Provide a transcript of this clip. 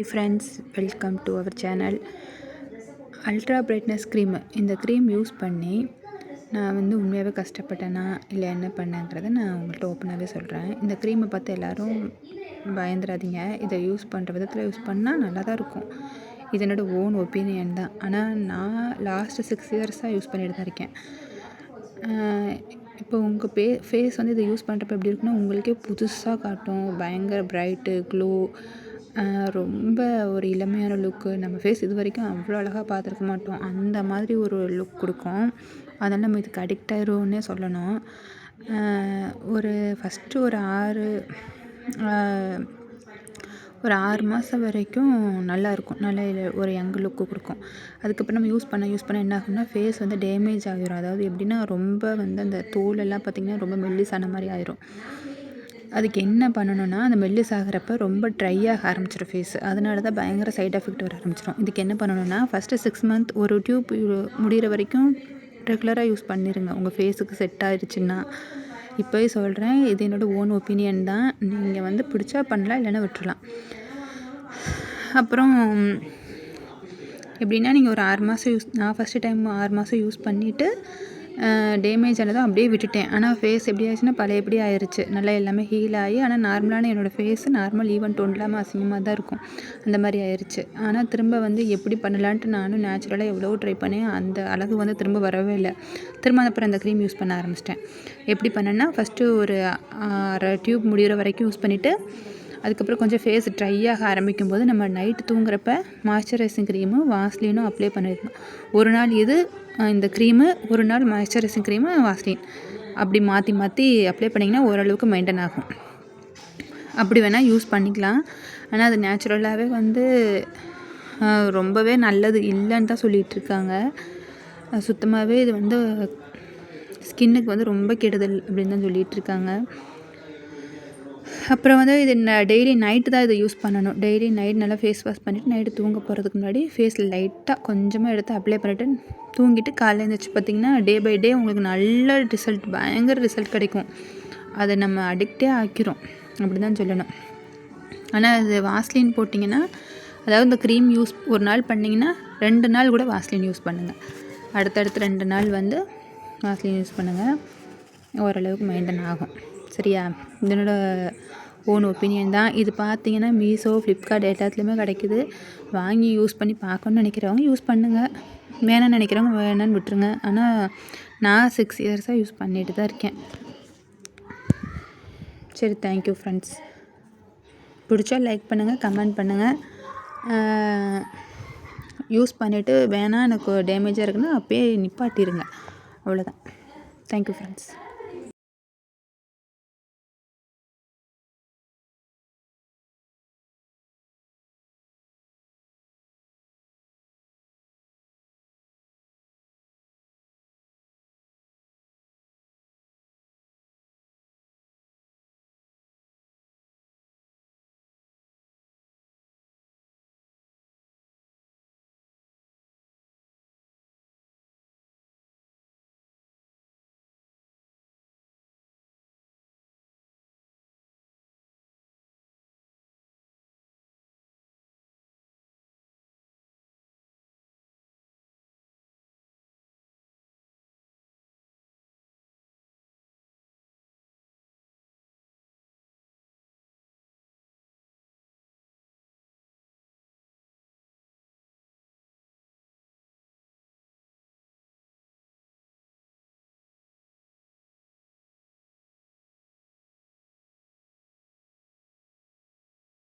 Friends, welcome to our channel. Ultra brightness cream, இந்த cream use பண்ணி நான் உண்மையாகவே கஷ்டப்பட்டேனா இல்லை என்ன பண்ணேங்கிறத நான் உங்கள்கிட்ட ஓப்பனாகவே சொல்கிறேன். இந்த க்ரீமை பார்த்து எல்லோரும் பயந்துடாதீங்க. இதை யூஸ் பண்ணுற விதத்தில் யூஸ் பண்ணால் நல்லா தான் இருக்கும். இது என்னோடய ஓன் ஒப்பீனியன் தான். ஆனால் நான் லாஸ்ட்டு 6 இயர்ஸாக யூஸ் பண்ணிட்டு தான் இருக்கேன். இப்போ உங்கள் ஃபேஸ் இதை யூஸ் பண்ணுறப்ப எப்படி இருக்குன்னா, உங்களுக்கே புதுசாக காட்டும். பயங்கர பிரைட்டு, க்ளோ, ரொம்ப ஒரு இளமையான லுக்கு. நம்ம ஃபேஸ் இது வரைக்கும் அவ்வளோ அழகாக பார்த்துருக்க மாட்டோம். அந்த மாதிரி ஒரு லுக் கொடுக்கும். அதனால் நம்ம இதுக்கு அடிக்ட் ஆயிடுவோன்னே சொல்லணும். ஃபஸ்ட்டு ஒரு 6 மாதம் வரைக்கும் நல்லாயிருக்கும். நல்ல ஒரு யங் லுக்கு கொடுக்கும். அதுக்கப்புறம் நம்ம யூஸ் பண்ண என்ன ஆகும்னா, ஃபேஸ் டேமேஜ் ஆகிரும். அதாவது எப்படின்னா, ரொம்ப அந்த தோலெல்லாம் பார்த்திங்கன்னா ரொம்ப மெல்லிசான மாதிரி ஆயிரும். அதுக்கு என்ன பண்ணணும்னா, அந்த மெல்லிஸ் ஆகிறப்ப ரொம்ப ட்ரை ஆக ஆரம்பிச்சிடும் ஃபேஸ். அதனால தான் பயங்கர சைட் எஃபெக்ட் வர ஆரம்பிச்சிடும். இதுக்கு என்ன பண்ணணும்னா, ஃபஸ்ட்டு 6 மந்த் ஒரு டியூப் முடிகிற வரைக்கும் ரெகுலராக யூஸ் பண்ணிடுங்க. உங்கள் ஃபேஸுக்கு செட் ஆகிடுச்சுன்னா. இப்போவே சொல்கிறேன், இது என்னோடய ஓன் ஒப்பீனியன் தான். நீங்கள் பிடிச்சா பண்ணலாம், இல்லைன்னா விட்டுறலாம். அப்புறம் எப்படின்னா, நீங்கள் ஒரு 6 மாதம் நான் ஃபஸ்ட்டு டைம் 6 மாதம் யூஸ் பண்ணிவிட்டு டேமேஜ் ஆனதும் அப்படியே விட்டுட்டேன். ஆனால் ஃபேஸ் எப்படி ஆயிடுச்சுன்னா, பழையபடி ஆயிடுச்சு. நல்லா எல்லாமே ஹீல் ஆகி, ஆனால் நார்மலான என்னோடய ஃபேஸு நார்மல் ஈவன் டோன் இல்லாமல் அசிங்கமாக தான் இருக்கும். அந்த மாதிரி ஆயிடுச்சு. ஆனால் திரும்ப எப்படி பண்ணலான்ட்டு நானும் நேச்சுரலாக எவ்வளோ ட்ரை பண்ணேன். அந்த அழகு திரும்ப வரவே இல்லை. திரும்ப அப்புறம் அந்த க்ரீம் யூஸ் பண்ண ஆரம்பிச்சிட்டேன். எப்படி பண்ணேன்னா, ஃபஸ்ட்டு ஒரு 1/2 டியூப் முடிகிற வரைக்கும் யூஸ் பண்ணிவிட்டு, அதுக்கப்புறம் கொஞ்சம் ஃபேஸ் ட்ரை ஆக ஆரம்பிக்கும் போது நம்ம நைட்டு தூங்குறப்ப மாய்ஸ்சரைசிங் க்ரீமும் வாஸ்லினும் அப்ளை பண்ணிடணும். ஒரு நாள் இந்த க்ரீமு, ஒரு நாள் மாய்ஸ்சரைசிங் க்ரீமு, வாஸ்லின் அப்படி மாற்றி அப்ளை பண்ணிங்கன்னா ஓரளவுக்கு மெயின்டைன் ஆகும். அப்படி வேணால் யூஸ் பண்ணிக்கலாம். ஆனால் அது நேச்சுரலாகவே ரொம்பவே நல்லது இல்லைன்னு தான் சொல்லிகிட்ருக்காங்க. சுத்தமாகவே இது ஸ்கின்னுக்கு ரொம்ப கெடுதல் அப்படின்னு தான் சொல்லிகிட்ருக்காங்க. அப்புறம் இது டெய்லி நைட்டு தான் இதை யூஸ் பண்ணணும். டெய்லி நைட் நல்லா ஃபேஸ் வாஷ் பண்ணிவிட்டு நைட்டு தூங்க போகிறதுக்கு முன்னாடி ஃபேஸில் லைட்டாக கொஞ்சமாக எடுத்து அப்ளை பண்ணிவிட்டு தூங்கிட்டு காலையில் எழுந்திரிச்சு பார்த்திங்கன்னா, டே பை டே உங்களுக்கு நல்ல ரிசல்ட், பயங்கர ரிசல்ட் கிடைக்கும். அதை நம்ம அடிக்டே ஆக்கிரும் அப்படி தான் சொல்லணும். ஆனால் அது வாஸ்லின் போட்டிங்கன்னா, அதாவது இந்த க்ரீம் யூஸ் ஒரு நாள் பண்ணிங்கன்னா 2 நாள் கூட வாஸ்லின் யூஸ் பண்ணுங்கள். அடுத்தடுத்து 2 நாள் வாஸ்லின் யூஸ் பண்ணுங்கள். ஓரளவுக்கு மெயின்டைன் ஆகும். சரியா? இதனோட ஓன் ஒப்பீனியன் தான். இது பார்த்திங்கன்னா மீஷோ, ஃப்ளிப்கார்ட் எல்லாத்துலேயுமே கிடைக்குது. வாங்கி யூஸ் பண்ணி பார்க்கணுன்னு நினைக்கிறவங்க யூஸ் பண்ணுங்கள். வேணான்னு நினைக்கிறவங்க வேணான்னு விட்டுருங்க. ஆனால் நான் 6 இயர்ஸாக யூஸ் பண்ணிட்டு தான் இருக்கேன். சரி, தேங்க்யூ ஃப்ரெண்ட்ஸ். பிடிச்சா லைக் பண்ணுங்கள், கமெண்ட் பண்ணுங்கள். யூஸ் பண்ணிவிட்டு வேணாம், எனக்கு டேமேஜாக இருக்குன்னா அப்போயே நிப்பாட்டிடுங்க. அவ்வளோதான். Thank you friends.